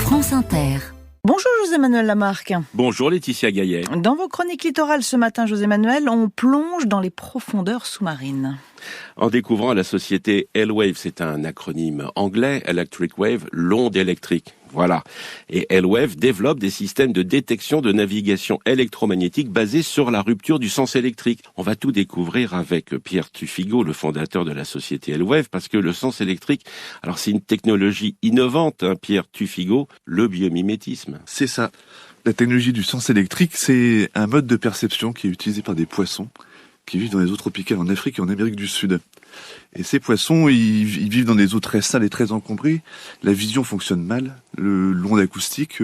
France Inter. Bonjour José-Manuel Lamarque. Bonjour Laetitia Gaillet. Dans vos chroniques littorales ce matin, José-Manuel, on plonge dans les profondeurs sous-marines. En découvrant la société L-Wave, c'est un acronyme anglais, Electric Wave, l'onde électrique. Voilà. Et L-Wave développe des systèmes de détection de navigation électromagnétique basés sur la rupture du sens électrique. On va tout découvrir avec Pierre Tuffigo, le fondateur de la société L-Wave, parce que le sens électrique, alors c'est une technologie innovante, Pierre Tuffigo, le biomimétisme. C'est ça. La technologie du sens électrique, c'est un mode de perception qui est utilisé par des poissons qui vivent dans les eaux tropicales en Afrique et en Amérique du Sud. Et ces poissons, ils vivent dans des eaux très sales et très encombrées. La vision fonctionne mal. L'onde acoustique,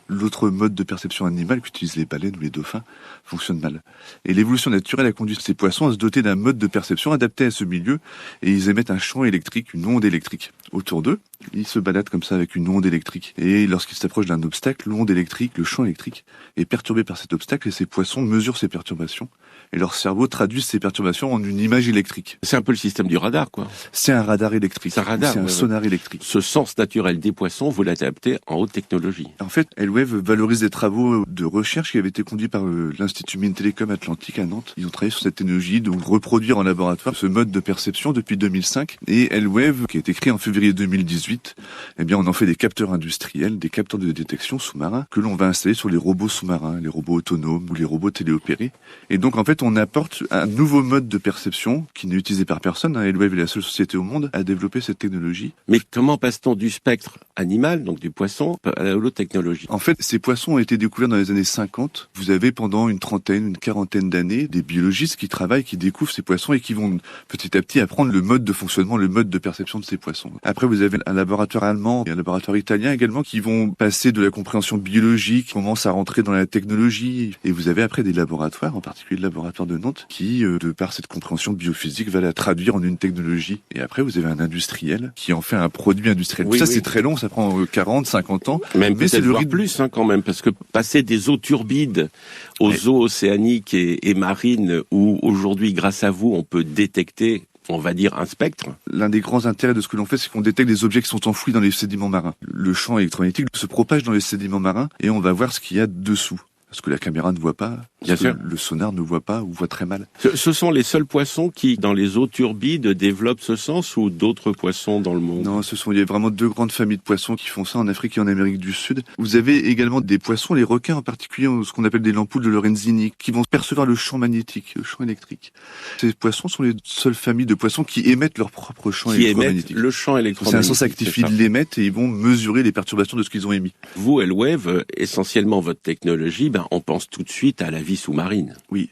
l'autre mode de perception animale qu'utilisent les baleines ou les dauphins, fonctionne mal. Et l'évolution naturelle a conduit ces poissons à se doter d'un mode de perception adapté à ce milieu, et ils émettent un champ électrique, une onde électrique. Autour d'eux, ils se baladent comme ça avec une onde électrique. Et lorsqu'ils s'approchent d'un obstacle, l'onde électrique, le champ électrique, est perturbé par cet obstacle, et ces poissons mesurent ces perturbations. Et leur cerveau traduit ces perturbations en une image électrique. C'est un peu le système du radar, quoi. C'est un radar électrique. C'est un sonar électrique. Ce sens naturel des poissons, vous l'adaptez en haute technologie. En fait, L-Wave valorise des travaux de recherche qui avaient été conduits par l'Institut Mines Télécom Atlantique à Nantes. Ils ont travaillé sur cette technologie, donc reproduire en laboratoire ce mode de perception depuis 2005. Et L-Wave, qui a été créé en février 2018, eh bien, on en fait des capteurs industriels, des capteurs de détection sous-marins que l'on va installer sur les robots sous-marins, les robots autonomes ou les robots téléopérés. Et donc, en fait, on apporte un nouveau mode de perception qui n'est utilisé par personne. L-Wave est la seule société au monde à développer cette technologie. Mais comment passe-t-on du spectre animal, donc du poisson, à la haute technologie? En fait, ces poissons ont été découverts dans les années 50. Vous avez pendant une quarantaine d'années, des biologistes qui travaillent, qui découvrent ces poissons et qui vont petit à petit apprendre le mode de fonctionnement, le mode de perception de ces poissons. Après, vous avez un laboratoire allemand et un laboratoire italien également qui vont passer de la compréhension biologique, commencent à rentrer dans la technologie. Et vous avez après des laboratoires, en particulier le laboratoire de Nantes, qui, de par cette compréhension biophysique, va la traduire en une technologie. Et après, vous avez un industriel qui en fait un produit industriel. Oui, c'est très long, ça prend 40, 50 ans. Mais c'est le rythme plus, quand même, parce que passer des eaux turbides aux eaux océaniques et marines, où aujourd'hui, grâce à vous, on peut détecter, on va dire, un spectre. L'un des grands intérêts de ce que l'on fait, c'est qu'on détecte des objets qui sont enfouis dans les sédiments marins. Le champ électromagnétique se propage dans les sédiments marins et on va voir ce qu'il y a dessous. Ce que la caméra ne voit pas, Bien sûr. le sonar ne voit pas ou voit très mal. Ce sont les seuls poissons qui, dans les eaux turbides, développent ce sens, ou d'autres poissons dans le monde? Non, il y a vraiment deux grandes familles de poissons qui font ça en Afrique et en Amérique du Sud. Vous avez également des poissons, les requins en particulier, ce qu'on appelle des lampoules de Lorenzini, qui vont percevoir le champ magnétique, le champ électrique. Ces poissons sont les seules familles de poissons qui émettent leur propre champ électromagnétique. Émettent le champ électromagnétique. C'est un sens actif, ils l'émettent et ils vont mesurer les perturbations de ce qu'ils ont émis. Vous, L-Wave, essentiellement votre technologie, on pense tout de suite à la vie sous-marine. Oui.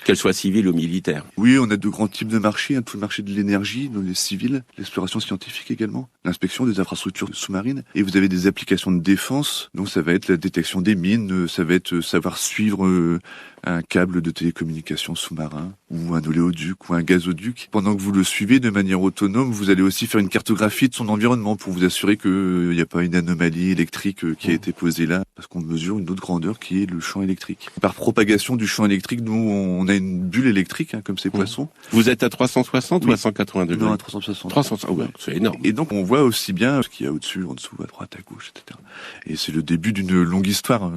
Qu'elle soit civile ou militaire. Oui, on a de grands types de marchés, tout le marché de l'énergie, dans les civils, l'exploration scientifique également, l'inspection des infrastructures sous-marines. Et vous avez des applications de défense, donc ça va être la détection des mines, ça va être savoir suivre un câble de télécommunication sous-marin, ou un oléoduc, ou un gazoduc. Pendant que vous le suivez de manière autonome, vous allez aussi faire une cartographie de son environnement pour vous assurer qu'il n'y a pas une anomalie électrique qui a été posée là, parce qu'on mesure une autre grandeur qui est le champ électrique. Par propagation du champ électrique, nous, on a une bulle électrique, comme ces poissons. Vous êtes à 360 ou à 180 degrés? Non, à 360. 360, ouais, c'est énorme. Et donc, on voit aussi bien ce qu'il y a au-dessus, en dessous, à droite, à gauche, etc. Et c'est le début d'une longue histoire.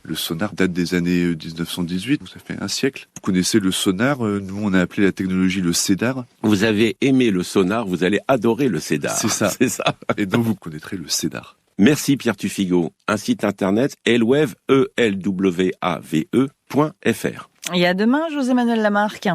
Le sonar date des années 1918, donc ça fait un siècle. Vous connaissez le sonar, nous on a appelé la technologie le CEDAR. Vous avez aimé le sonar, vous allez adorer le CEDAR. C'est ça. C'est ça. Et donc vous connaîtrez le CEDAR. Merci Pierre Tuffigo. Un site internet, L-Wave, ELWAVE.fr. Et à demain, José-Manuel Lamarque.